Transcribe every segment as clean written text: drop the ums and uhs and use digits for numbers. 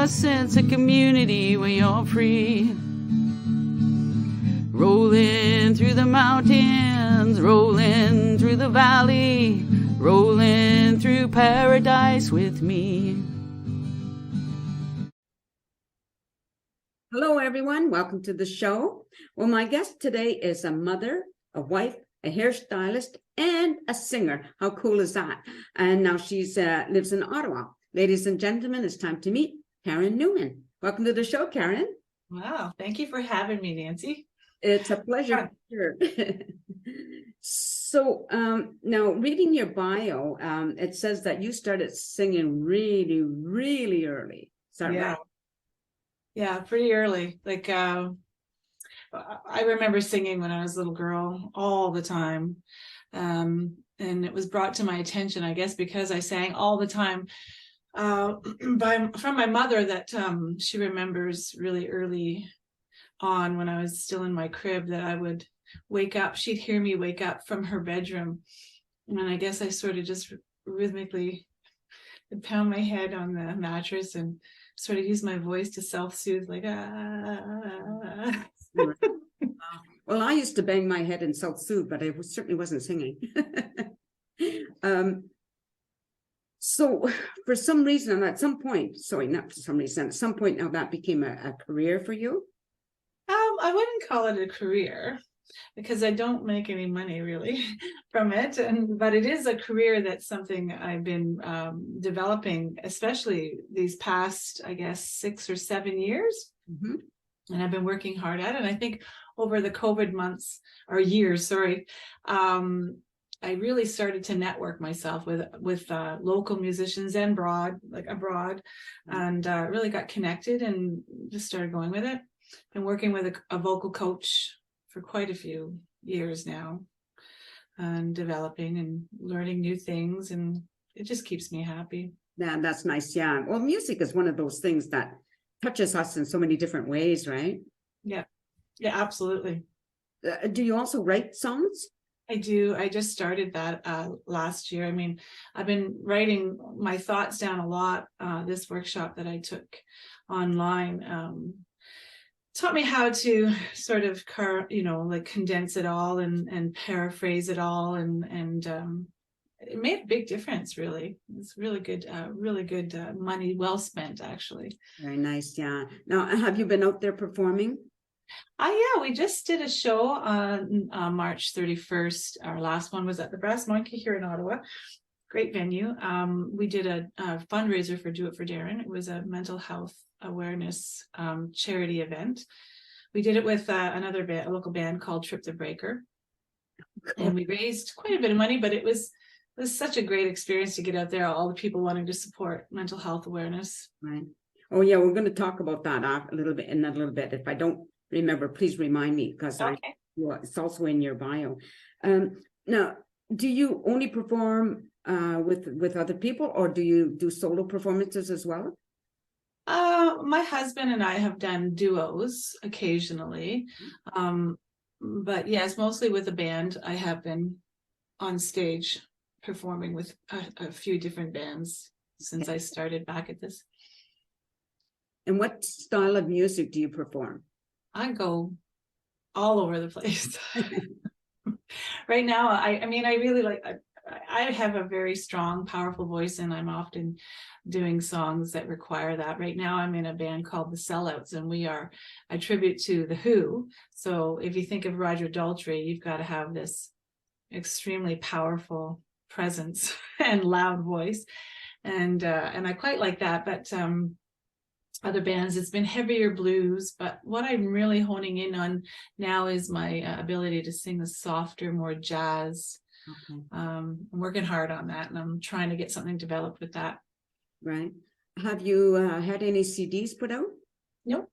a sense of community when you're free. Rolling through the mountains, rolling through the valley, rolling through paradise with me. Hello, everyone. Welcome to the show. Well, my guest today is a mother, a wife, a hairstylist, and a singer. How cool is that? And now she's lives in Ottawa. Ladies and gentlemen, it's time to meet Karen Newman. Welcome to the show, Karen. Wow. Thank you for having me, Nancy. It's a pleasure. Sure. So now reading your bio, it says that you started singing really, really early. Is that right? Yeah, pretty early. Like I remember singing when I was a little girl all the time. And it was brought to my attention, I guess, because I sang all the time from my mother that she remembers really early on when I was still in my crib that I would wake up. She'd hear me wake up from her bedroom. And I guess I sort of just rhythmically would pound my head on the mattress and sort of use my voice to self-soothe, like ah. Well, I used to bang my head and self-soothe, but I certainly wasn't singing. So for some reason, at some point, sorry, not for some reason, at some point now that became a career for you? I wouldn't call it a career because I don't make any money really from it. But it is a career. That's something I've been developing, especially these past, I guess, 6 or 7 years. Mm-hmm. And I've been working hard at it. And I think over the COVID months or years, I really started to network myself with local musicians and abroad, and really got connected and just started going with it. Been working with a vocal coach for quite a few years now, and developing and learning new things, and it just keeps me happy. Yeah, that's nice. Yeah. Well, music is one of those things that touches us in so many different ways, right? Yeah, absolutely. Do you also write songs? I do. I just started that last year. I mean, I've been writing my thoughts down a lot. This workshop that I took online taught me how to sort of condense it all and paraphrase it all, and it made a big difference. Really, it's really good money well spent, actually. Very nice. Yeah. Now, have you been out there performing? Yeah, we just did a show on March 31st. Our last one was at the Brass Monkey here in Ottawa. Great venue. We did a fundraiser for Do It for Darren. It was a mental health awareness charity event. We did it with another band, a local band called Trip the Breaker. Cool. And we raised quite a bit of money, but it was such a great experience to get out there, all the people wanting to support mental health awareness. Right. Oh, yeah, we're going to talk about that a little bit. If I don't remember, please remind me, because okay. It's also in your bio. Now, do you only perform with other people, or do you do solo performances as well? My husband and I have done duos occasionally, but yes, mostly with a band. I have been on stage performing with a few different bands since I started back at this. And what style of music do you perform? I go all over the place. Right now, I mean, I really like, I have a very strong, powerful voice, and I'm often doing songs that require that. Right now, I'm in a band called the Sellouts, and we are a tribute to The Who. So if you think of Roger Daltrey, you've got to have this extremely powerful presence and loud voice. And I quite like that. But other bands, it's been heavier blues, but what I'm really honing in on now is my ability to sing the softer, more jazz. Okay. I'm working hard on that, and I'm trying to get something developed with that. Right. Have you had any CDs put out? No.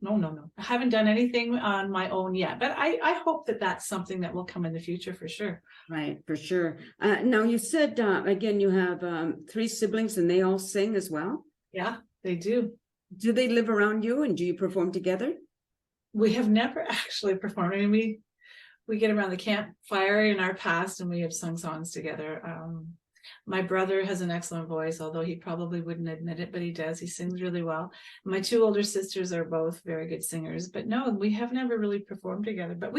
I haven't done anything on my own yet, but I hope that that's something that will come in the future for sure. Right, for sure. Now, you said, again, you have 3 siblings and they all sing as well? Yeah, they do. Do they live around you, and do you perform together? We have never actually performed. I mean, we get around the campfire in our past, and we have sung songs together. My brother has an excellent voice, although he probably wouldn't admit it, but he does. He sings really well. My two older sisters are both very good singers, but no, we have never really performed together. But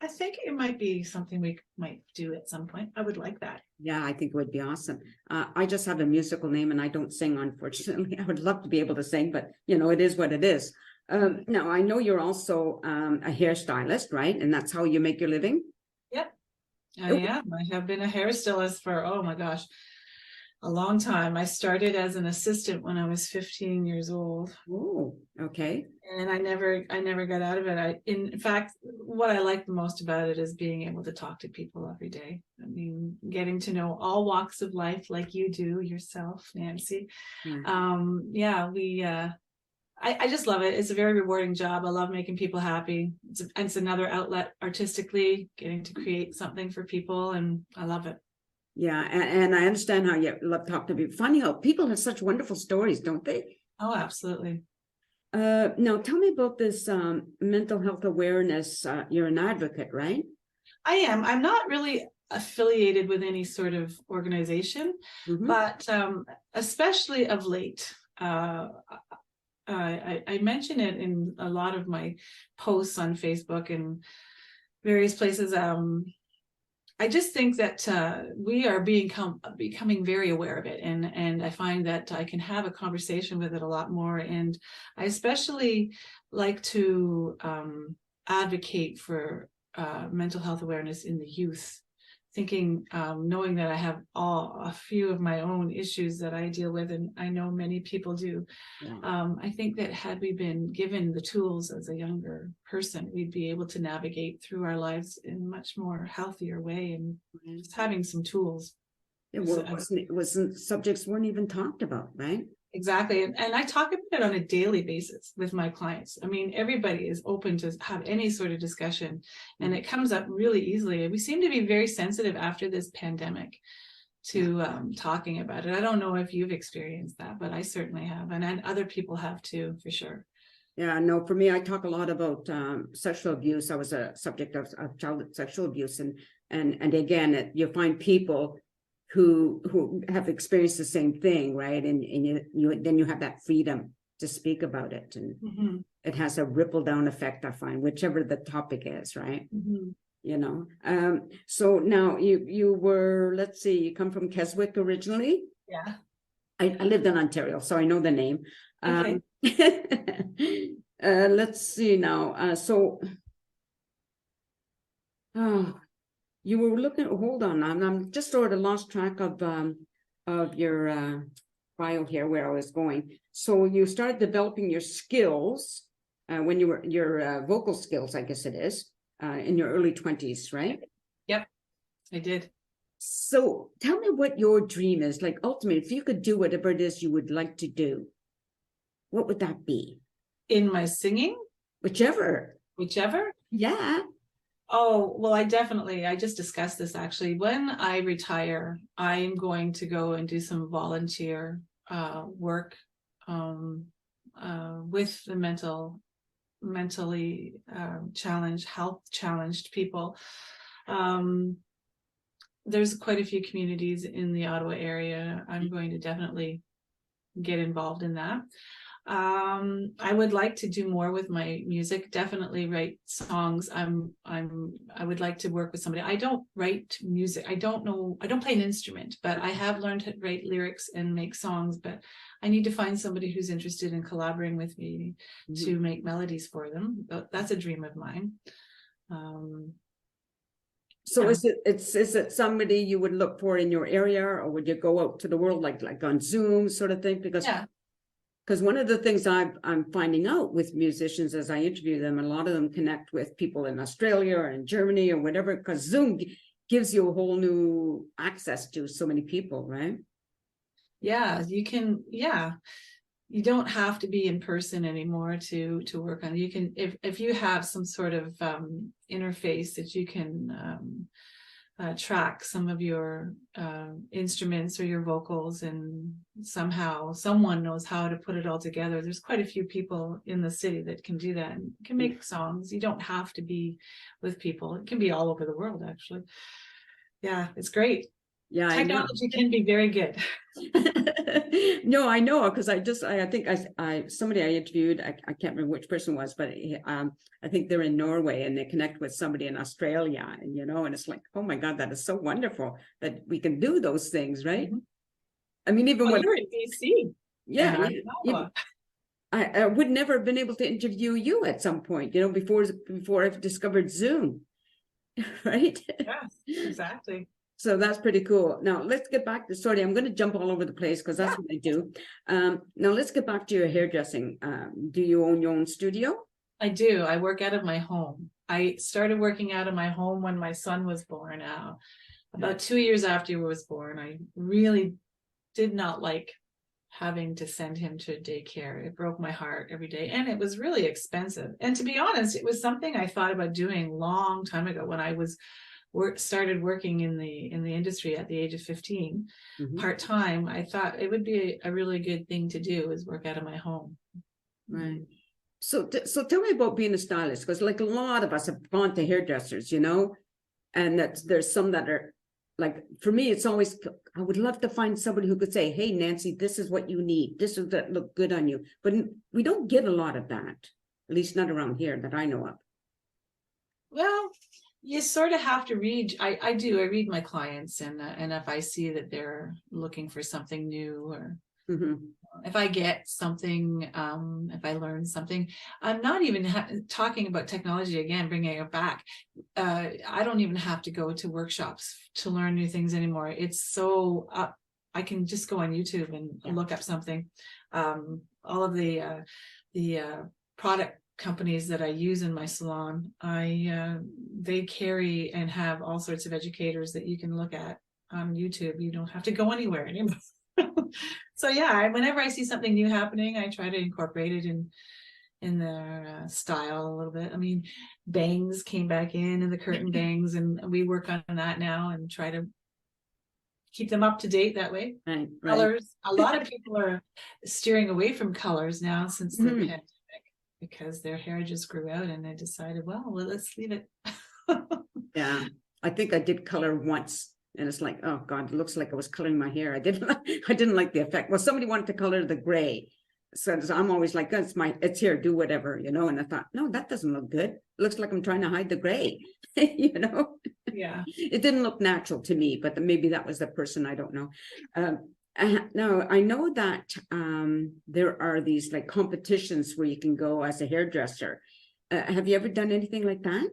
I think it might be something we might do at some point. I would like that. Yeah, I think it would be awesome. I just have a musical name and I don't sing, unfortunately. I would love to be able to sing, but it is what it is. Now, I know you're also a hairstylist, right? And that's how you make your living? Yep, I am. I have been a hairstylist for, oh my gosh, a long time. I started as an assistant when I was 15 years old. Oh, okay. And I never got out of it. In fact, what I like the most about it is being able to talk to people every day. I mean, getting to know all walks of life like you do yourself, Nancy. I just love it. It's a very rewarding job. I love making people happy. It's another outlet artistically, getting to create something for people, and I love it. Yeah, and I understand how you love talking to people. Funny how people have such wonderful stories, don't they? Oh, absolutely. Now tell me about this mental health awareness. You're an advocate, right? I am. I'm not really affiliated with any sort of organization, but especially of late, I mention it in a lot of my posts on Facebook and various places. I just think that we are becoming very aware of it, and I find that I can have a conversation with it a lot more. And I especially like to advocate for mental health awareness in the youth. Thinking, knowing that I have a few of my own issues that I deal with, and I know many people do. Yeah. I think that had we been given the tools as a younger person, we'd be able to navigate through our lives in a much more healthier way, and just having some tools. It wasn't subjects weren't even talked about, right? Exactly. And I talk about it on a daily basis with my clients. I mean, everybody is open to have any sort of discussion, and it comes up really easily. We seem to be very sensitive after this pandemic to talking about it. I don't know if you've experienced that, but I certainly have. And other people have too, for sure. Yeah, no, for me, I talk a lot about sexual abuse. I was a subject of child sexual abuse. And again, you find people who have experienced the same thing, right? And you have that freedom to speak about it, and it has a ripple down effect, I find, whichever the topic is, right? So now you were, let's see, you come from Keswick originally. Yeah, I lived in Ontario, so I know the name. Okay. Let's see now. You were looking, hold on, I'm just sort of lost track of your bio here, where I was going. So you started developing your skills when you were, your vocal skills, I guess it is, in your early 20s, right? Yep, I did. So tell me what your dream is. Like, ultimately, if you could do whatever it is you would like to do, what would that be? In my singing? Whichever. Yeah. Oh, well, I just discussed this actually. When I retire, I'm going to go and do some volunteer work with the mentally challenged, health challenged people. There's quite a few communities in the Ottawa area. I'm going to definitely get involved in that. I would like to do more with my music, definitely write songs. I would like to work with somebody. I don't write music. I don't play an instrument, but I have learned to write lyrics and make songs, but I need to find somebody who's interested in collaborating with me to make melodies for them. That's a dream of mine. So is it somebody you would look for in your area, or would you go out to the world like on Zoom sort of thing? Because one of the things I'm finding out with musicians as I interview them, and a lot of them connect with people in Australia or in Germany or whatever, because Zoom gives you a whole new access to so many people, right? Yeah, you can. Yeah, you don't have to be in person anymore to work on it. You can, if you have some sort of interface that you can track some of your instruments or your vocals, and somehow someone knows how to put it all together. There's quite a few people in the city that can do that and can make songs. You don't have to be with people. It can be all over the world, actually. Yeah, it's great. Yeah, I know. Technology can be very good. No, I know, because I think somebody I interviewed, I can't remember which person it was, but I think they're in Norway and they connect with somebody in Australia, and and it's like, oh my God, that is so wonderful that we can do those things, right? Mhm. I mean, even Well, when you're in BC. yeah, And I'm yeah, in even, Ottawa. I would never have been able to interview you at some point, before I've discovered Zoom, right? Yes, exactly. So that's pretty cool. Now let's get back to, sorry, I'm going to jump all over the place because that's what I do. Now let's get back to your hairdressing. Do you own your own studio? I do. I work out of my home. I started working out of my home when my son was born. About 2 years after he was born, I really did not like having to send him to daycare. It broke my heart every day, and it was really expensive. And to be honest, it was something I thought about doing a long time ago when I started working in the industry at the age of 15, part-time. I thought it would be a really good thing to do, is work out of my home. Right. So tell me about being a stylist, because like a lot of us have gone to hairdressers, and there's some that are like, for me, it's always, I would love to find somebody who could say, hey, Nancy, this is what you need. This is that look good on you. But we don't get a lot of that, at least not around here that I know of. Well, you sort of have to read. I do. I read my clients, and if I see that they're looking for something new, or if I get something, if I learn something, I'm not even talking about technology again, bringing it back. I don't even have to go to workshops to learn new things anymore. It's so I can just go on YouTube and look up something. All of the product companies that I use in my salon, they carry and have all sorts of educators that you can look at on YouTube. You don't have to go anywhere anymore. So yeah, whenever I see something new happening, I try to incorporate it in their style a little bit. I mean, bangs came back in, and the curtain bangs, and we work on that now and try to keep them up to date that way. Right. Colors. A lot of people are steering away from colors now since the pandemic, because their hair just grew out and they decided, well, let's leave it. Yeah, I think I did color once, and it's like, oh God, it looks like I was coloring my hair. I didn't like the effect. Well, somebody wanted to color the gray, so I'm always like, it's here, do whatever, And I thought, no, that doesn't look good. It looks like I'm trying to hide the gray, Yeah. It didn't look natural to me, but maybe that was the person. I don't know. Now I know that there are these like competitions where you can go as a hairdresser. Have you ever done anything like that?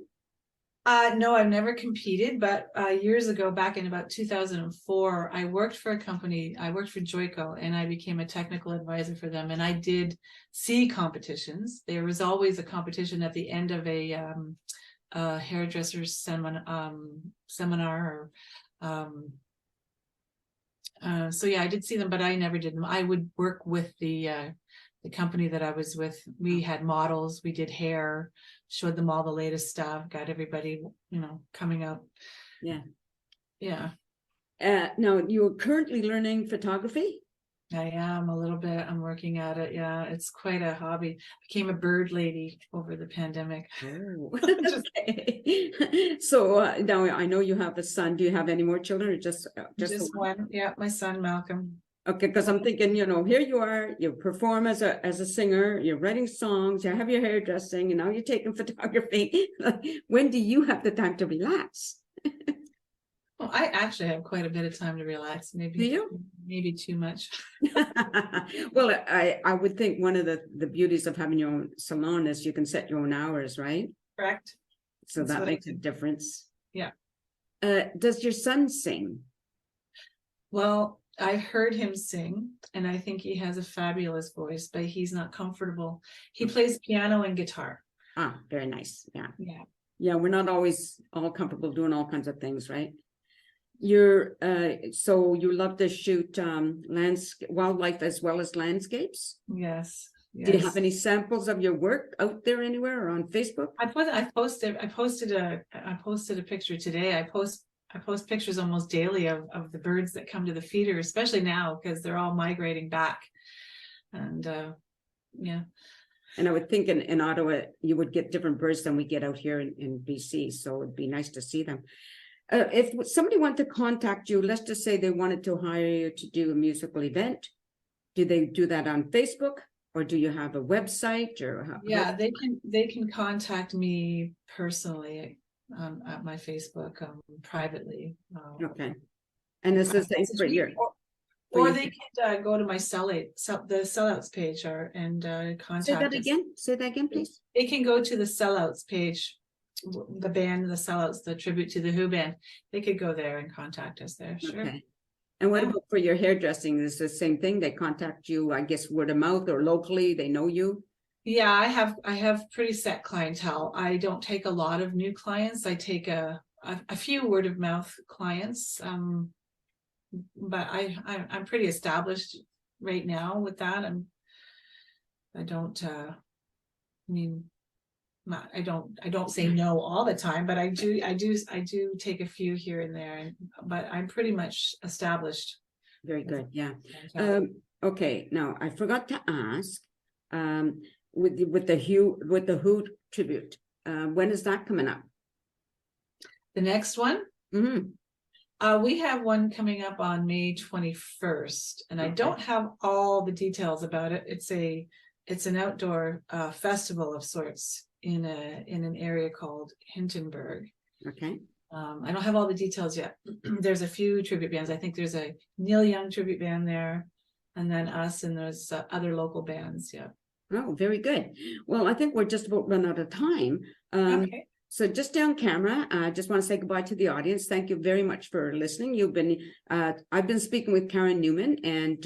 No, I've never competed, but years ago, back in about 2004, I worked for a company. I worked for Joico, and I became a technical advisor for them. And I did see competitions. There was always a competition at the end of a hairdresser's seminar. So yeah, I did see them, but I never did them. I would work with the company that I was with. We had models, we did hair, showed them all the latest stuff, got everybody, coming up. Yeah. Now you're currently learning photography? I am a little bit. I'm working at it. Yeah, it's quite a hobby. Became a bird lady over the pandemic. Oh, okay. So now I know you have a son. Do you have any more children, or just one? Yeah, my son Malcolm. Okay, because I'm thinking, here you are, you perform as a singer, you're writing songs, you have your hairdressing, and now you're taking photography. When do you have the time to relax? Well, I actually have quite a bit of time to relax. Maybe too much. Well, I would think one of the beauties of having your own salon is you can set your own hours, right? Correct. So that makes a difference. Yeah. Does your son sing? Well, I heard him sing, and I think he has a fabulous voice, but he's not comfortable. He plays piano and guitar. Ah, very nice. Yeah. Yeah. Yeah, we're not always all comfortable doing all kinds of things, right? So you love to shoot wildlife as well as landscapes? Yes. Do you have any samples of your work out there anywhere or on Facebook? I posted a picture today. I post pictures almost daily of the birds that come to the feeder, especially now because they're all migrating back. And yeah. And I would think in Ottawa, you would get different birds than we get out here in BC. So it'd be nice to see them. If somebody wanted to contact you, let's just say they wanted to hire you to do a musical event, do they do that on Facebook, or do you have a website, or Yeah, they can contact me personally at my Facebook privately. Okay. And this is for your, or they can go to my the sellouts page and contact say that us. again. Say that again, please. They can go to the sellouts page, the band, the sellouts, the tribute to the Who band. They could go there and contact us there. Sure. Okay. And what about for your hairdressing? Is the same thing? They contact you, I guess, word of mouth or locally, they know you? Yeah, I have pretty set clientele. I don't take a lot of new clients. I take a few word of mouth clients. But I'm pretty established right now with that. I don't say no all the time, but I do take a few here and there, but I'm pretty much established. Very good. Yeah. Okay. Now I forgot to ask, with the Who tribute, when is that coming up? The next one? Mm-hmm. We have one coming up on May 21st, and I don't have all the details about it. It's an outdoor festival of sorts in an area called Hintonburg. Okay. I don't have all the details yet. There's a few tribute bands. I think there's a Neil Young tribute band there, and then us, and there's other local bands. Yeah. Oh, very good. Well, I think we're just about run out of time. Okay. So just down camera, I just want to say goodbye to the audience. Thank you very much for listening. I've been speaking with Karen Newman, and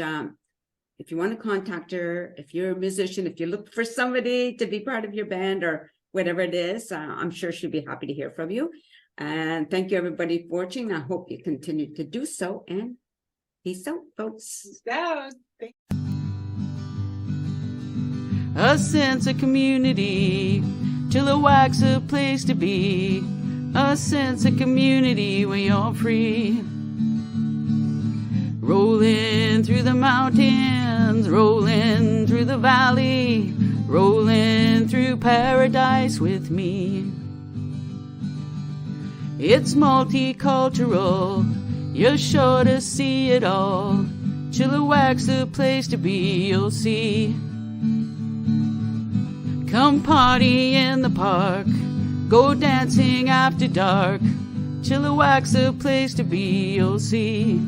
if you want to contact her, if you're a musician, if you look for somebody to be part of your band or whatever it is, I'm sure she'll be happy to hear from you. And thank you everybody for watching. I hope you continue to do so, and peace out, folks. A sense of community, Chilliwack's a place to be. A sense of community where you're free. Rolling through the mountains, rolling through the valley, rolling through paradise with me. It's multicultural, you're sure to see it all. Chilliwack's a place to be, you'll see. Come party in the park, go dancing after dark. Chilliwack's a place to be, you'll see.